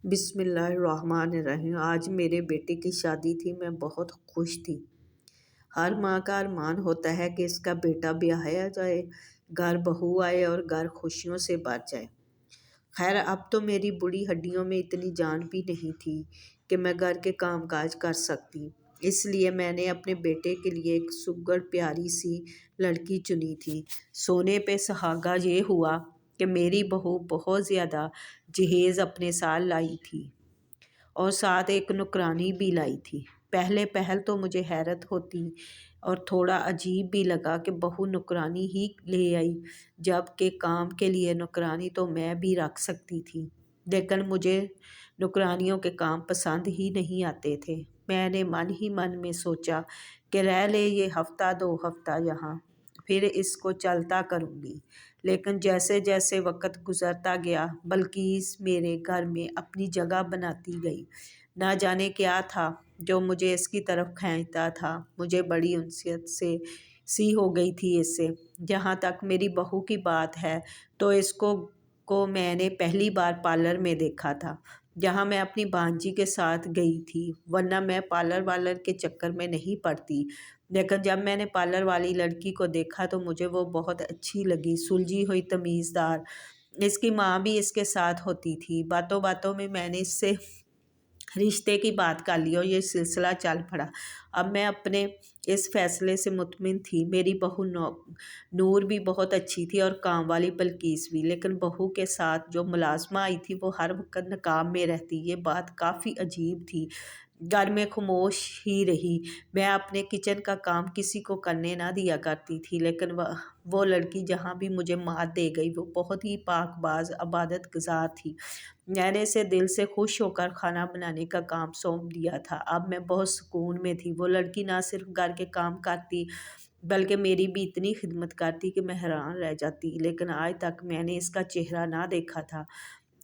بسم اللہ الرحمن الرحیم۔ آج میرے بیٹے کی شادی تھی، میں بہت خوش تھی۔ ہر ماں کا ارمان ہوتا ہے کہ اس کا بیٹا بیاہا جائے، گھر بہو آئے اور گھر خوشیوں سے بھر جائے۔ خیر اب تو میری بوڑھی ہڈیوں میں اتنی جان بھی نہیں تھی کہ میں گھر کے کام کاج کر سکتی، اس لیے میں نے اپنے بیٹے کے لیے ایک سگڑ پیاری سی لڑکی چنی تھی۔ سونے پہ سہاگا یہ ہوا کہ میری بہو بہت زیادہ جہیز اپنے ساتھ لائی تھی اور ساتھ ایک نوکرانی بھی لائی تھی۔ پہل تو مجھے حیرت ہوتی اور تھوڑا عجیب بھی لگا کہ بہو نوکرانی ہی لے آئی، جب کہ کام کے لیے نوکرانی تو میں بھی رکھ سکتی تھی، لیکن مجھے نوکرانیوں کے کام پسند ہی نہیں آتے تھے۔ میں نے من ہی من میں سوچا کہ رہ لے یہ ہفتہ دو ہفتہ یہاں، پھر اس کو چلتا کروں گی۔ لیکن جیسے جیسے وقت گزرتا گیا بلقیس میرے گھر میں اپنی جگہ بناتی گئی۔ نہ جانے کیا تھا جو مجھے اس کی طرف کھینچتا تھا، مجھے بڑی انسیت سی ہو گئی تھی اس سے۔ جہاں تک میری بہو کی بات ہے تو اس کو میں نے پہلی بار پارلر میں دیکھا تھا، جہاں میں اپنی بھانجی کے ساتھ گئی تھی، ورنہ میں پارلر کے چکر میں نہیں پڑتی۔ لیکن جب میں نے پارلر والی لڑکی کو دیکھا تو مجھے وہ بہت اچھی لگی، سلجھی ہوئی تمیزدار۔ اس کی ماں بھی اس کے ساتھ ہوتی تھی۔ باتوں باتوں میں نے اس سے رشتے کی بات کر لی اور یہ سلسلہ چل پڑا۔ اب میں اپنے اس فیصلے سے مطمئن تھی۔ میری بہو نور بھی بہت اچھی تھی اور کام والی بلقیس بھی، لیکن بہو کے ساتھ جو ملازمہ آئی تھی وہ ہر وقت نقاب میں رہتی۔ یہ بات کافی عجیب تھی۔ گھر میں خاموش ہی رہی۔ میں اپنے کچن کا کام کسی کو کرنے نہ دیا کرتی تھی، لیکن وہ لڑکی جہاں بھی مجھے مات دے گئی وہ بہت ہی پاک باز عبادت گزار تھی۔ میں نے اسے دل سے خوش ہو کر کھانا بنانے کا کام سونپ دیا تھا۔ اب میں بہت سکون میں تھی۔ وہ لڑکی نہ صرف گھر کے کام کرتی بلکہ میری بھی اتنی خدمت کرتی کہ میں حیران رہ جاتی، لیکن آج تک میں نے اس کا چہرہ نہ دیکھا تھا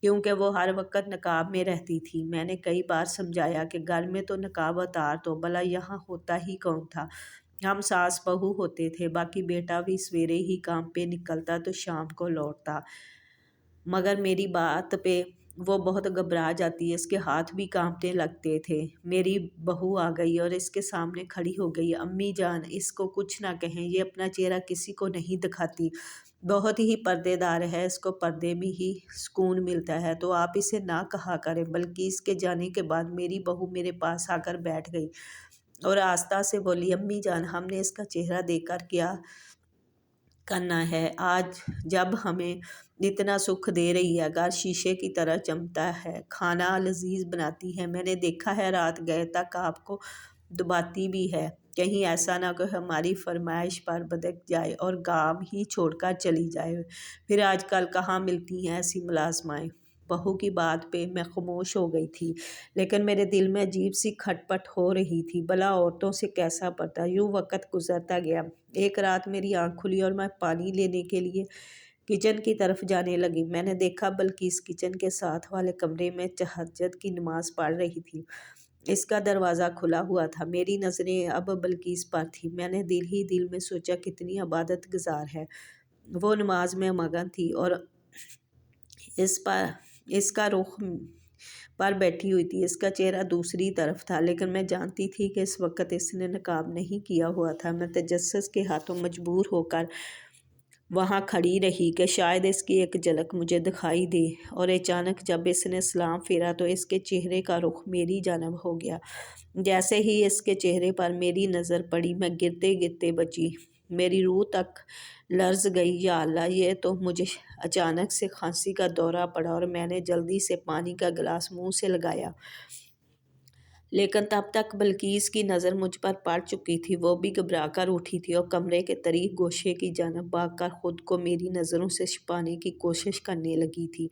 کیونکہ وہ ہر وقت نقاب میں رہتی تھی۔ میں نے کئی بار سمجھایا کہ گھر میں تو نقاب اتار دو، بھلا یہاں ہوتا ہی کون تھا، ہم ساس بہو ہوتے تھے، باقی بیٹا بھی سویرے ہی کام پہ نکلتا تو شام کو لوٹتا۔ مگر میری بات پہ وہ بہت گھبرا جاتی، اس کے ہاتھ بھی کانپنے لگتے تھے۔ میری بہو آ گئی اور اس کے سامنے کھڑی ہو گئی۔ امی جان اس کو کچھ نہ کہیں، یہ اپنا چہرہ کسی کو نہیں دکھاتی، بہت ہی پردے دار ہے، اس کو پردے میں ہی سکون ملتا ہے، تو آپ اسے نہ کہا کریں۔ بلکہ اس کے جانے کے بعد میری بہو میرے پاس آ کر بیٹھ گئی اور آہستہ سے بولی، امی جان ہم نے اس کا چہرہ دیکھ کر کیا کرنا ہے؟ آج جب ہمیں اتنا سکھ دے رہی ہے، گھر شیشے کی طرح چمکتا ہے، کھانا لذیذ بناتی ہے، میں نے دیکھا ہے رات گئے تک آپ کو دباتی بھی ہے، کہیں ایسا نہ کہ ہماری فرمائش پر بدک جائے اور کام ہی چھوڑ کر چلی جائے۔ پھر آج کل کہاں ملتی ہیں ایسی ملازمائیں؟ بہو کی بات پہ میں خاموش ہو گئی تھی، لیکن میرے دل میں عجیب سی کھٹ پٹ ہو رہی تھی، بھلا عورتوں سے کیسا پڑتا۔ یوں وقت گزرتا گیا۔ ایک رات میری آنکھ کھلی اور میں پانی لینے کے لیے کچن کی طرف جانے لگی۔ میں نے دیکھا بلقیس کچن کے ساتھ والے کمرے میں تہجد کی نماز پڑھ رہی تھی۔ اس کا دروازہ کھلا ہوا تھا۔ میری نظریں اب بلقیس پر تھی۔ میں نے دل ہی دل میں سوچا کتنی عبادت گزار ہے، وہ نماز میں مگن تھی اور اس کا رخ پر بیٹھی ہوئی تھی، اس کا چہرہ دوسری طرف تھا، لیکن میں جانتی تھی کہ اس وقت اس نے نقاب نہیں کیا ہوا تھا۔ میں تجسس کے ہاتھوں مجبور ہو کر وہاں کھڑی رہی کہ شاید اس کی ایک جھلک مجھے دکھائی دے، اور اچانک جب اس نے سلام پھیرا تو اس کے چہرے کا رخ میری جانب ہو گیا۔ جیسے ہی اس کے چہرے پر میری نظر پڑی میں گرتے گرتے بچی، میری روح تک لرز گئی۔ یا اللہ، یہ تو مجھے اچانک سے کھانسی کا دورہ پڑا اور میں نے جلدی سے پانی کا گلاس منہ سے لگایا، لیکن تب تک بلقیس کی نظر مجھ پر پڑ چکی تھی۔ وہ بھی گھبرا کر اٹھی تھی اور کمرے کے طریق گوشے کی جانب بھاگ کر خود کو میری نظروں سے چھپانے کی کوشش کرنے لگی تھی،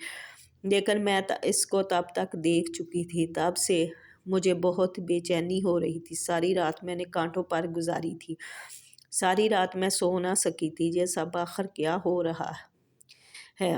لیکن میں اس کو تب تک دیکھ چکی تھی۔ تب سے مجھے بہت بے چینی ہو رہی تھی۔ ساری رات میں نے کانٹوں پر گزاری تھی، ساری رات میں سو نہ سکی تھی۔ یہ سب آخر کیا ہو رہا ہے؟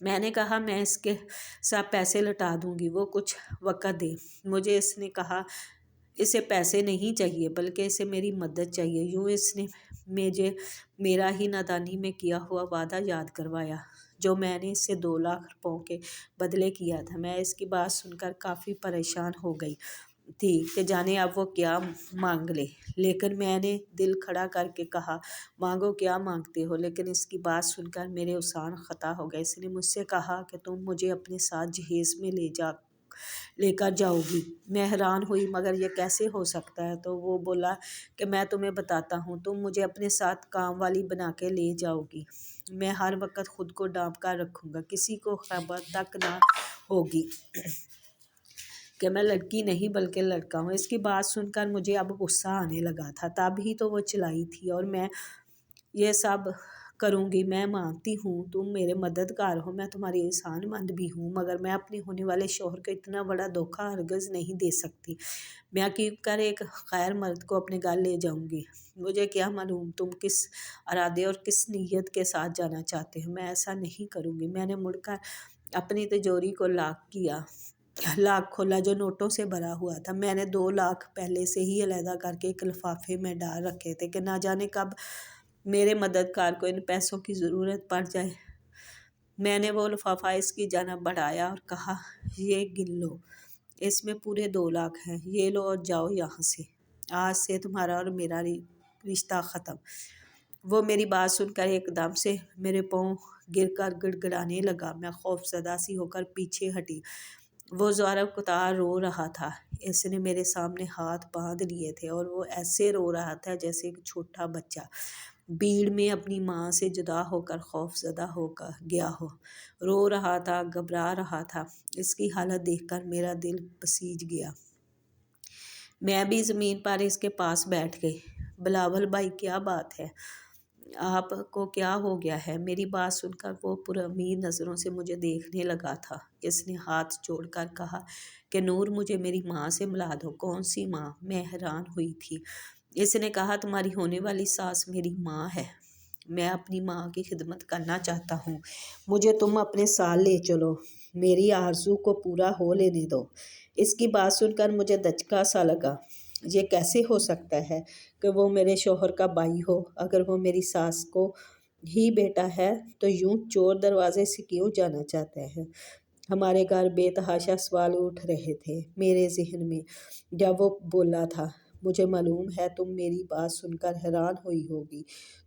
میں نے کہا میں اس کے ساتھ پیسے لوٹا دوں گی، وہ کچھ وقت دے مجھے۔ اس نے کہا اسے پیسے نہیں چاہیے بلکہ اسے میری مدد چاہیے۔ یوں اس نے مجھے میرا ہی نادانی میں کیا ہوا وعدہ یاد کروایا جو میں نے اس سے 2 لاکھ روپوں کے بدلے کیا تھا۔ میں اس کی بات سن کر کافی پریشان ہو گئی تھی کہ جانے اب وہ کیا مانگ لے، لیکن میں نے دل کھڑا کر کے کہا مانگو کیا مانگتے ہو، لیکن اس کی بات سن کر میرے اذعان خطا ہو گئے۔ اس نے مجھ سے کہا کہ تم مجھے اپنے ساتھ جہیز میں لے کر جاؤ گی۔ میں حیران ہوئی مگر یہ کیسے ہو سکتا ہے؟ تو وہ بولا کہ میں تمہیں بتاتا ہوں، تم مجھے اپنے ساتھ کام والی بنا کے لے جاؤ گی، میں ہر وقت خود کو ڈانپ کر رکھوں گا، کسی کو خبر تک نہ ہوگی کہ میں لڑکی نہیں بلکہ لڑکا ہوں۔ اس کی بات سن کر مجھے اب غصہ آنے لگا تھا، تب ہی تو وہ چلائی تھی اور میں یہ سب کروں گی۔ میں مانتی ہوں تم میرے مددگار ہو، میں تمہاری احسان مند بھی ہوں، مگر میں اپنے ہونے والے شوہر کو اتنا بڑا دھوکہ ہرگز نہیں دے سکتی۔ میں کیوں کر ایک غیر مرد کو اپنے گھر لے جاؤں گی؟ مجھے کیا معلوم تم کس ارادے اور کس نیت کے ساتھ جانا چاہتے ہو۔ میں ایسا نہیں کروں گی۔ میں نے مڑ کر اپنی تجوری کو لاک کھولا جو نوٹوں سے بھرا ہوا تھا۔ میں نے 2 لاکھ پہلے سے ہی علیحدہ کر کے ایک لفافے میں ڈال رکھے تھے کہ نہ جانے کب میرے مددگار کو ان پیسوں کی ضرورت پڑ جائے۔ میں نے وہ لفافہ اس کی جانب بڑھایا اور کہا یہ گن لو، اس میں پورے 2 لاکھ ہیں، یہ لو اور جاؤ یہاں سے، آج سے تمہارا اور میرا رشتہ ختم۔ وہ میری بات سن کر ایک دم سے میرے پاؤں گر کر گڑ گڑانے لگا۔ میں خوف زدہ سی ہو کر پیچھے ہٹی۔ وہ زورا قطار رو رہا تھا، اس نے میرے سامنے ہاتھ باندھ لیے تھے اور وہ ایسے رو رہا تھا جیسے ایک چھوٹا بچہ بھیڑ میں اپنی ماں سے جدا ہو کر خوف زدہ ہو گیا ہو۔ رو رہا تھا، گھبرا رہا تھا۔ اس کی حالت دیکھ کر میرا دل بسیج گیا۔ میں بھی زمین پر اس کے پاس بیٹھ گئی۔ بلاول بھائی کیا بات ہے؟ آپ کو کیا ہو گیا ہے؟ میری بات سن کر وہ پرامید نظروں سے مجھے دیکھنے لگا تھا۔ اس نے ہاتھ جوڑ کر کہا کہ نور مجھے میری ماں سے ملا دو۔ کون سی ماں؟ میں حیران ہوئی تھی۔ اس نے کہا تمہاری ہونے والی ساس میری ماں ہے، میں اپنی ماں کی خدمت کرنا چاہتا ہوں، مجھے تم اپنے ساتھ لے چلو، میری آرزو کو پورا ہو لینے دو۔ اس کی بات سن کر مجھے دھچکا سا لگا۔ یہ کیسے ہو سکتا ہے کہ وہ میرے شوہر کا بھائی ہو؟ اگر وہ میری ساس کو ہی بیٹا ہے تو یوں چور دروازے سے کیوں جانا چاہتا ہے؟ ہمارے گھر بے تحاشا سوال اٹھ رہے تھے میرے ذہن میں جب وہ بولا تھا۔ مجھے معلوم ہے تم میری بات سن کر حیران ہوئی ہوگی،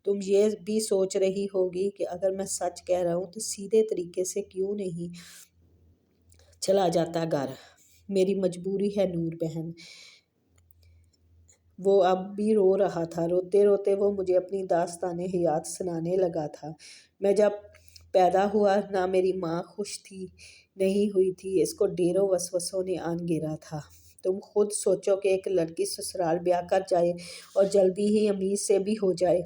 تم یہ بھی سوچ رہی ہوگی کہ اگر میں سچ کہہ رہا ہوں تو سیدھے طریقے سے کیوں نہیں چلا جاتا گھر؟ میری مجبوری ہے نور بہن۔ وہ اب بھی رو رہا تھا۔ روتے روتے وہ مجھے اپنی داستان حیات سنانے لگا تھا۔ میں جب پیدا ہوا نہ میری ماں خوش تھی نہیں ہوئی تھی، اس کو ڈھیروں وسوسوں نے آن گھیرا تھا۔ تم خود سوچو کہ ایک لڑکی سسرال بیاہ کر جائے اور جلدی ہی امیر سے بھی ہو جائے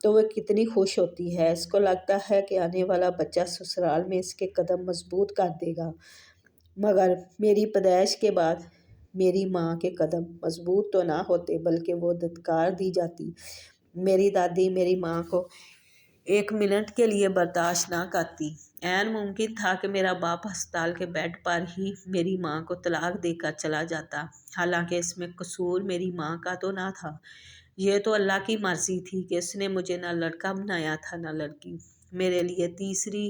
تو وہ کتنی خوش ہوتی ہے۔ اس کو لگتا ہے کہ آنے والا بچہ سسرال میں اس کے قدم مضبوط کر دے گا، مگر میری پیدائش کے بعد میری ماں کے قدم مضبوط تو نہ ہوتے بلکہ وہ دھتکار دی جاتی۔ میری دادی میری ماں کو 1 منٹ کے لیے برداشت نہ کرتی۔ عین ممکن تھا کہ میرا باپ ہسپتال کے بیڈ پر ہی میری ماں کو طلاق دے کر چلا جاتا، حالانکہ اس میں قصور میری ماں کا تو نہ تھا۔ یہ تو اللہ کی مرضی تھی کہ اس نے مجھے نہ لڑکا بنایا تھا نہ لڑکی، میرے لیے تیسری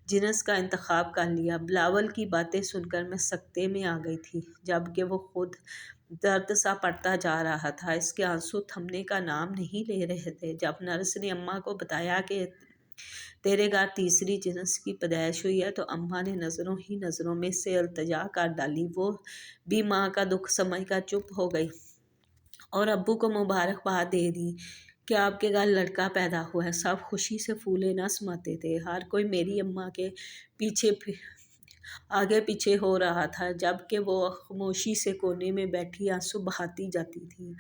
جنس کا انتخاب کر لیا۔ بلاول کی باتیں سن کر میں سکتے میں آ گئی تھی، جبکہ وہ خود درد سا پڑتا جا رہا تھا۔ اس کے آنسو تھمنے کا نام نہیں لے رہے تھے۔ جب نرس نے اماں کو بتایا کہ تیرے گھر تیسری جنس کی پیدائش ہوئی ہے تو اماں نے نظروں ہی نظروں میں سے التجا کر ڈالی۔ وہ بھی ماں کا دکھ سمجھ کر چپ ہو گئی اور ابو کو مبارکباد دے دی کہ آپ کے گھر لڑکا پیدا ہوا ہے۔ سب خوشی سے پھولے نہ سماتے تھے، ہر کوئی میری اماں کے آگے پیچھے ہو رہا تھا، جبکہ وہ خاموشی سے کونے میں بیٹھی آنسو بہاتی جاتی تھی۔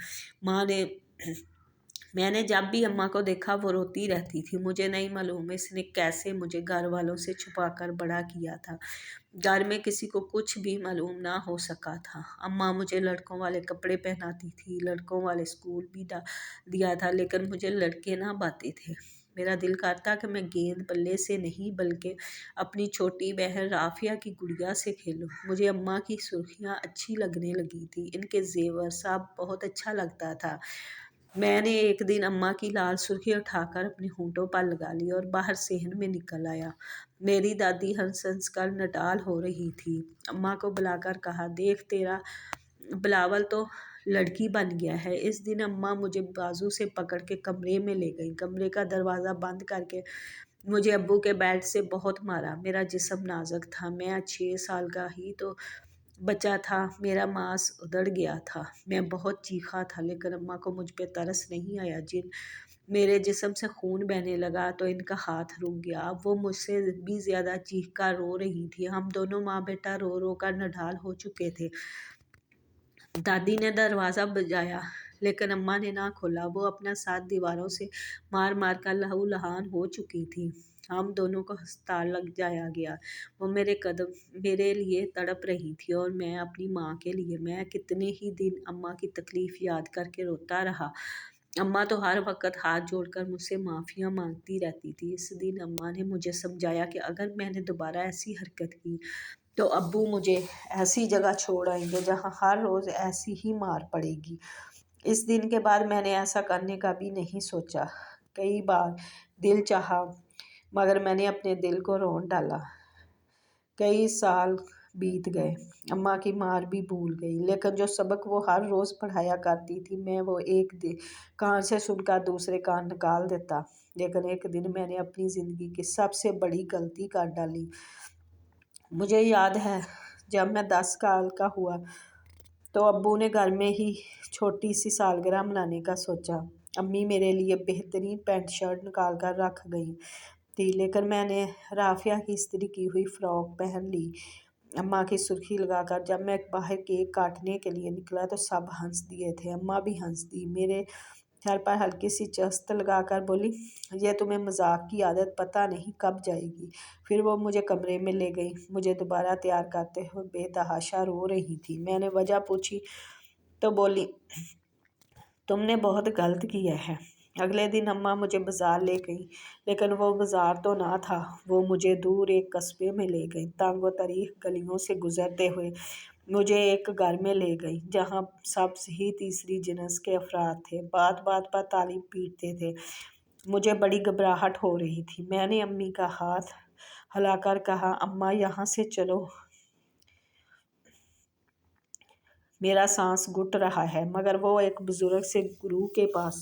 میں نے جب بھی اماں کو دیکھا وہ روتی رہتی تھی۔ مجھے نہیں معلوم اس نے کیسے مجھے گھر والوں سے چھپا کر بڑا کیا تھا۔ گھر میں کسی کو کچھ بھی معلوم نہ ہو سکا تھا۔ اماں مجھے لڑکوں والے کپڑے پہناتی تھی، لڑکوں والے اسکول بھی دیا تھا، لیکن مجھے لڑکے نہ بھاتے تھے۔ میرا دل کرتا کہ میں گیند بلے سے نہیں بلکہ اپنی چھوٹی بہن رافیہ کی گڑیا سے کھیلوں۔ مجھے اماں کی سرخیاں اچھی لگنے لگی تھی، ان کے زیور سب بہت اچھا لگتا تھا۔ میں نے ایک دن اماں کی لال سرخی اٹھا کر اپنے ہونٹوں پر لگا لی اور باہر صحن میں نکل آیا۔ میری دادی ہنس ہنس کر نڈال ہو رہی تھی۔ اماں کو بلا کر کہا، دیکھ تیرا بلاول تو لڑکی بن گیا ہے۔ اس دن اماں مجھے بازو سے پکڑ کے کمرے میں لے گئی۔ کمرے کا دروازہ بند کر کے مجھے ابو کے بیڈ سے بہت مارا۔ میرا جسم نازک تھا، میں 6 سال کا ہی تو بچہ تھا، میرا ماس ادڑ گیا تھا، میں بہت چیخا تھا، لیکن اماں کو مجھ پہ ترس نہیں آیا۔ میرے جسم سے خون بہنے لگا تو ان کا ہاتھ رک گیا۔ اب وہ مجھ سے بھی زیادہ چیخ کر رو رہی تھی۔ ہم دونوں ماں بیٹا رو رو کر نڈال ہو چکے تھے۔ دادی نے دروازہ بجایا لیکن اماں نے نہ کھولا۔ وہ اپنا ساتھ دیواروں سے مار مار کر لہو لہان ہو چکی تھی۔ ہم دونوں کو ہسپتال لگ جایا گیا۔ وہ میرے لیے تڑپ رہی تھی اور میں اپنی ماں کے لیے۔ میں کتنے ہی دن اماں کی تکلیف یاد کر کے روتا رہا۔ اماں تو ہر وقت ہاتھ جوڑ کر مجھ سے معافیاں مانگتی رہتی تھی۔ اس دن اماں نے مجھے سمجھایا کہ اگر میں نے دوبارہ ایسی حرکت کی تو ابو مجھے ایسی جگہ چھوڑ آئیں گے جہاں ہر روز ایسی ہی مار پڑے گی۔ اس دن کے بعد میں نے ایسا کرنے کا بھی نہیں سوچا۔ کئی بار دل چاہا مگر میں نے اپنے دل کو رون ڈالا۔ کئی سال بیت گئے، اماں کی مار بھی بھول گئی، لیکن جو سبق وہ ہر روز پڑھایا کرتی تھی میں وہ ایک کان سے سن کر دوسرے کان نکال دیتا۔ لیکن ایک دن میں نے اپنی زندگی کی سب سے بڑی غلطی کر ڈالی۔ مجھے یاد ہے جب میں 10 سال کا ہوا تو ابو نے گھر میں ہی چھوٹی سی سالگرہ منانے کا سوچا۔ امی میرے لیے بہترین پینٹ شرٹ نکال کر رکھ گئی تھی، لیکن میں نے رافیہ کی استری کی ہوئی فراک پہن لی اماں کی سرخی لگا کر۔ جب میں باہر کیک کاٹنے کے لیے نکلا تو سب ہنس دیے تھے، اماں بھی ہنس دی، میرے سر پر ہلکی سی چست لگا کر بولی، یہ تمہیں مذاق کی عادت پتہ نہیں کب جائے گی۔ پھر وہ مجھے کمرے میں لے گئی، مجھے دوبارہ تیار کرتے ہوئے بے تحاشا رو رہی تھی۔ میں نے وجہ پوچھی تو بولی، تم نے بہت غلط کیا ہے۔ اگلے دن اماں مجھے بازار لے گئیں، لیکن وہ بازار تو نہ تھا، وہ مجھے دور ایک قصبے میں لے گئیں۔ تنگ و تاریک گلیوں سے گزرتے ہوئے مجھے ایک گھر میں لے گئیں جہاں سب ہی تیسری جنس کے افراد تھے، بات بات پر تالی پیٹتے تھے۔ مجھے بڑی گھبراہٹ ہو رہی تھی۔ میں نے امی کا ہاتھ ہلا کر کہا، اماں یہاں سے چلو، میرا سانس گھٹ رہا ہے۔ مگر وہ ایک بزرگ سے گرو کے پاس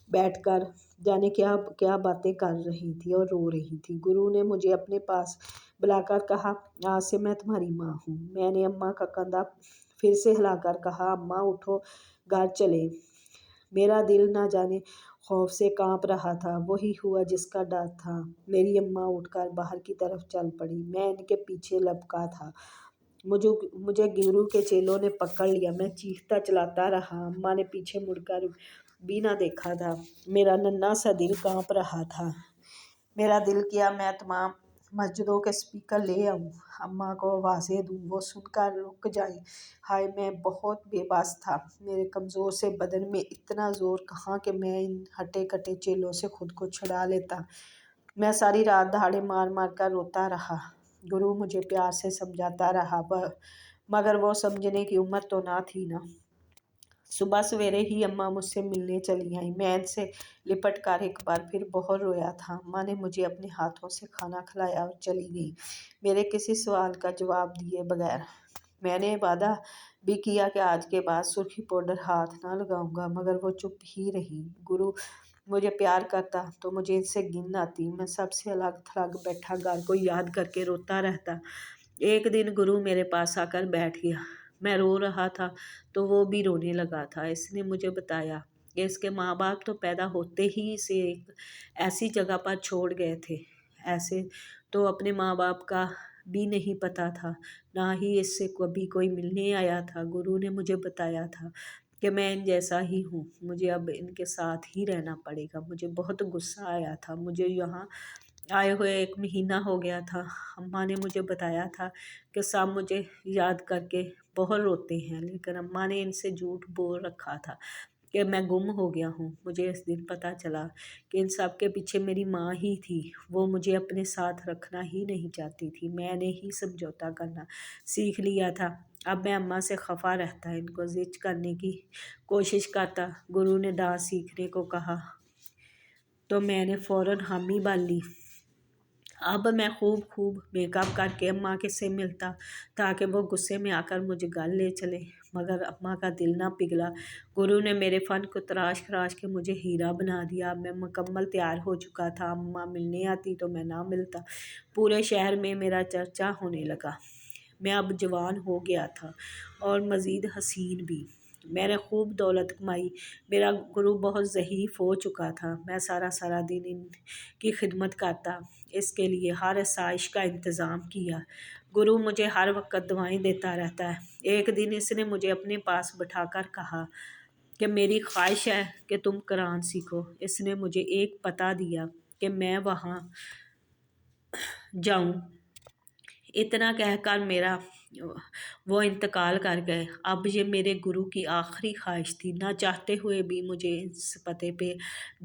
بیٹھ کر جانے کیا کیا باتیں کر رہی تھی اور رو رہی تھی۔ گرو نے مجھے اپنے پاس بلا کر کہا، آج سے میں تمہاری ماں ہوں۔ میں نے اماں کا کندھا پھر سے ہلا کر کہا، اماں اٹھو، گھر چلیں۔ میرا دل نہ جانے خوف سے کانپ رہا تھا، وہی ہوا جس کا ڈر تھا۔ میری اماں اٹھ کر باہر کی طرف چل پڑی، میں ان کے پیچھے لپکا تھا۔ مجھے گرو کے چیلوں نے پکڑ لیا، میں چیختا چلاتا رہا، اماں نے پیچھے مڑ کر بھی نہ دیکھا تھا۔ میرا ننھا سا دل کانپ رہا تھا۔ میرا دل کیا میں تمام مسجدوں کے اسپیکر لے آؤں، اماں کو آوازیں دوں، وہ سن کر رک جائیں۔ ہائے میں بہت بے بس تھا، میرے کمزور سے بدن میں اتنا زور کہاں کہ میں ان ہٹے کٹے چیلوں سے خود کو چھڑا لیتا۔ میں ساری رات دہاڑے مار مار کر روتا رہا۔ گرو مجھے پیار سے سمجھاتا رہا، مگر وہ سمجھنے کی عمر تو نہ تھی نا۔ صبح سویرے ہی اماں مجھ سے ملنے چلی آئیں۔ میں ان سے لپٹ کر ایک بار پھر بہت رویا تھا۔ اماں نے مجھے اپنے ہاتھوں سے کھانا کھلایا اور چلی گئیں، میرے کسی سوال کا جواب دیے بغیر۔ میں نے وعدہ بھی کیا کہ آج کے بعد سرخی پاؤڈر ہاتھ نہ لگاؤں گا، مگر وہ چپ ہی رہیں۔ گرو مجھے پیار کرتا تو مجھے ان سے گھن آتی، میں سب سے الگ تھلگ بیٹھا گھر کو یاد کر کے روتا رہتا۔ ایک دن گرو میرے پاس آ کر بیٹھ گیا، میں رو رہا تھا تو وہ بھی رونے لگا تھا۔ اس نے مجھے بتایا کہ اس کے ماں باپ تو پیدا ہوتے ہی اسے ایک ایسی جگہ پر چھوڑ گئے تھے، ایسے تو اپنے ماں باپ کا بھی نہیں پتہ تھا، نہ ہی اس سے کبھی کوئی ملنے آیا تھا۔ گرو نے مجھے بتایا تھا کہ میں ان جیسا ہی ہوں، مجھے اب ان کے ساتھ ہی رہنا پڑے گا۔ مجھے بہت غصہ آیا تھا، مجھے یہاں آئے ہوئے 1 مہینہ ہو گیا تھا۔ اماں نے مجھے بتایا تھا کہ سب مجھے یاد کر کے بہت روتے ہیں، لیکن اماں نے ان سے جھوٹ بول رکھا تھا۔ کہ میں گم ہو گیا ہوں۔ مجھے اس دن پتہ چلا کہ ان سب کے پیچھے میری ماں ہی تھی۔ وہ مجھے اپنے ساتھ رکھنا ہی نہیں چاہتی تھی، میں نے ہی سمجھوتا کرنا سیکھ لیا تھا۔ اب میں اماں سے خفا رہتا، ان کو زچ کرنے کی کوشش کرتا۔ گرو نے ڈانس سیکھنے کو کہا تو میں نے فوراً حامی بن لی۔ اب میں خوب میک اپ کر کے اماں کے سے ملتا تاکہ وہ غصے میں آ کر مجھے گل لے چلے، مگر اماں کا دل نہ پگھلا۔ گرو نے میرے فن کو تراش خراش کے مجھے ہیرا بنا دیا۔ میں مکمل تیار ہو چکا تھا۔ اماں ملنے آتی تو میں نہ ملتا۔ پورے شہر میں میرا چرچا ہونے لگا۔ میں اب جوان ہو گیا تھا اور مزید حسین بھی۔ میں نے خوب دولت کمائی۔ میرا گرو بہت ضعیف ہو چکا تھا۔ میں سارا دن ان کی خدمت کرتا، اس کے لیے ہر آسائش کا انتظام کیا۔ گرو مجھے ہر وقت دعائیں دیتا رہتا ہے۔ ایک دن اس نے مجھے اپنے پاس بٹھا کر کہا کہ میری خواہش ہے کہ تم قرآن سیکھو۔ اس نے مجھے ایک پتہ دیا کہ میں وہاں جاؤں۔ اتنا کہہ کر وہ انتقال کر گئے۔ اب یہ میرے گرو کی آخری خواہش تھی۔ نہ چاہتے ہوئے بھی مجھے اس پتے پہ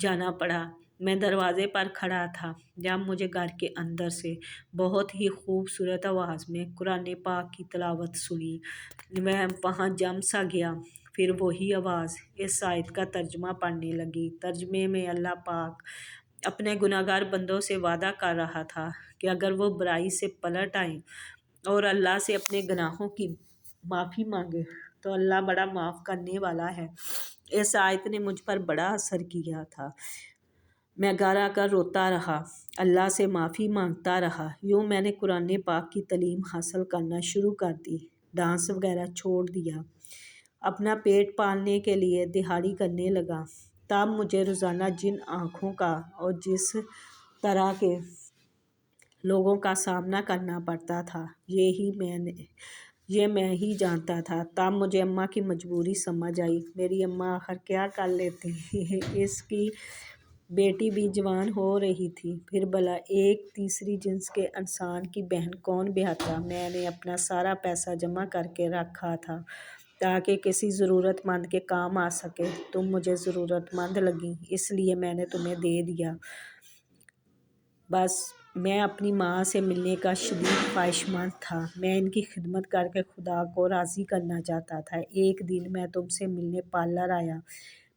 جانا پڑا۔ میں دروازے پر کھڑا تھا جب مجھے گھر کے اندر سے بہت ہی خوبصورت آواز میں قرآن پاک کی تلاوت سنی۔ میں وہاں جم سا گیا۔ پھر وہی آواز اس آیت کا ترجمہ پڑھنے لگی۔ ترجمے میں اللہ پاک اپنے گناہگار بندوں سے وعدہ کر رہا تھا کہ اگر وہ برائی سے پلٹ آئیں اور اللہ سے اپنے گناہوں کی معافی مانگے تو اللہ بڑا معاف کرنے والا ہے۔ اس آیت نے مجھ پر بڑا اثر کیا تھا۔ میں گھر آ کر روتا رہا، اللہ سے معافی مانگتا رہا۔ یوں میں نے قرآن پاک کی تعلیم حاصل کرنا شروع کر دی، ڈانس وغیرہ چھوڑ دیا، اپنا پیٹ پالنے کے لیے دہاڑی کرنے لگا۔ تب مجھے روزانہ جن آنکھوں کا اور جس طرح کے لوگوں کا سامنا کرنا پڑتا تھا یہ میں ہی جانتا تھا۔ تب مجھے اماں کی مجبوری سمجھ آئی۔ میری اماں آخر کیا کر لیتی، اس کی بیٹی بھی جوان ہو رہی تھی، پھر بھلا ایک تیسری جنس کے انسان کی بہن کون بیاہتا۔ میں نے اپنا سارا پیسہ جمع کر کے رکھا تھا تاکہ کسی ضرورت مند کے کام آ سکے۔ تم مجھے ضرورت مند لگیں، اس لیے میں نے تمہیں دے دیا۔ بس میں اپنی ماں سے ملنے کا شدید خواہشمند تھا۔ میں ان کی خدمت کر کے خدا کو راضی کرنا چاہتا تھا۔ ایک دن میں تم سے ملنے پارلر آیا۔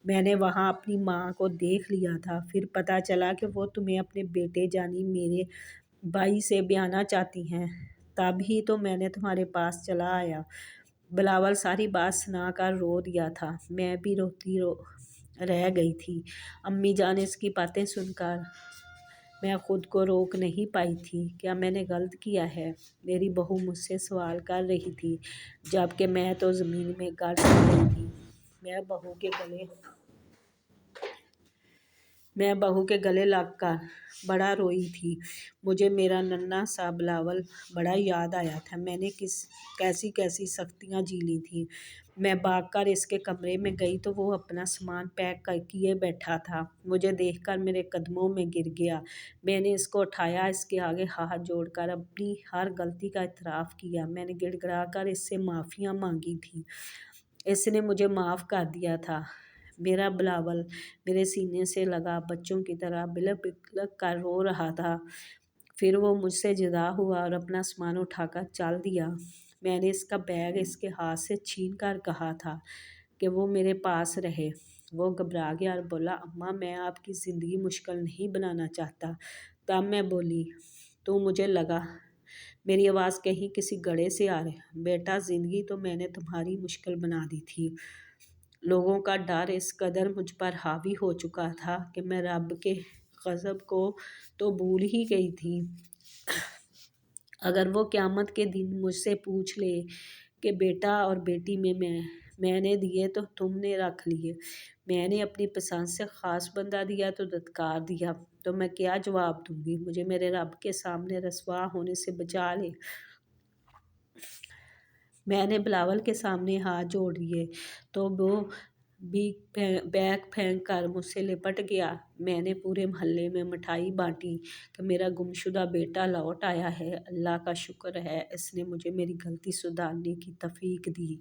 میں نے وہاں اپنی ماں کو دیکھ لیا تھا۔ پھر پتہ چلا کہ وہ تمہیں اپنے بیٹے یعنی میرے بھائی سے بیاہنا چاہتی ہیں۔ تب ہی تو میں نے تمہارے پاس چلا آیا۔ بلاول ساری بات سنا کر رو دیا تھا۔ میں بھی روتی رہ گئی تھی۔ امی جان اس کی باتیں سن کر میں خود کو روک نہیں پائی تھی۔ کیا میں نے غلط کیا ہے؟ میری بہو مجھ سے سوال کر رہی تھی، جبکہ میں تو زمین میں گڑ سی گئی تھی۔ میں بہو کے گلے لگ کر بڑا روئی تھی۔ مجھے میرا ننھا سا بلاول بڑا یاد آیا تھا۔ میں نے کیسی سختیاں جھیلی تھیں۔ میں بھاگ کر اس کے کمرے میں گئی تو وہ اپنا سامان پیک کیے بیٹھا تھا۔ مجھے دیکھ کر میرے قدموں میں گر گیا۔ میں نے اس کو اٹھایا، اس کے آگے ہاتھ جوڑ کر اپنی ہر غلطی کا اعتراف کیا۔ میں نے گڑ گڑا کر اس سے معافیاں مانگی تھیں۔ اس نے مجھے معاف کر دیا تھا۔ میرا بلاول میرے سینے سے لگا بچوں کی طرح بلک بلک کر رو رہا تھا۔ پھر وہ مجھ سے جدا ہوا اور اپنا سامان اٹھا کر چل دیا۔ میں نے اس کا بیگ اس کے ہاتھ سے چھین کر کہا تھا کہ وہ میرے پاس رہے۔ وہ گھبرا گیا اور بولا، اماں میں آپ کی زندگی مشکل نہیں بنانا چاہتا۔ تب میں بولی، تو مجھے لگا میری آواز کہیں کسی گڑھے سے آ رہی، بیٹا زندگی تو میں نے تمہاری مشکل بنا دی تھی۔ لوگوں کا ڈر اس قدر مجھ پر حاوی ہو چکا تھا کہ میں رب کے غضب کو تو بھول ہی گئی تھی۔ اگر وہ قیامت کے دن مجھ سے پوچھ لے کہ بیٹا اور بیٹی میں نے دیے تو تم نے رکھ لیے، میں نے اپنی پسند سے خاص بندہ دیا تو دھتکار دیا، تو میں کیا جواب دوں گی؟ مجھے میرے رب کے سامنے رسوا ہونے سے بچا لے۔ میں نے بلاول کے سامنے ہاتھ جوڑ دیے تو وہ بھی بیگ پھینک کر مجھ سے لپٹ گیا۔ میں نے پورے محلے میں مٹھائی بانٹی کہ میرا گمشدہ بیٹا لوٹ آیا ہے۔ اللہ کا شکر ہے، اس نے مجھے میری غلطی سدھارنے کی توفیق دی۔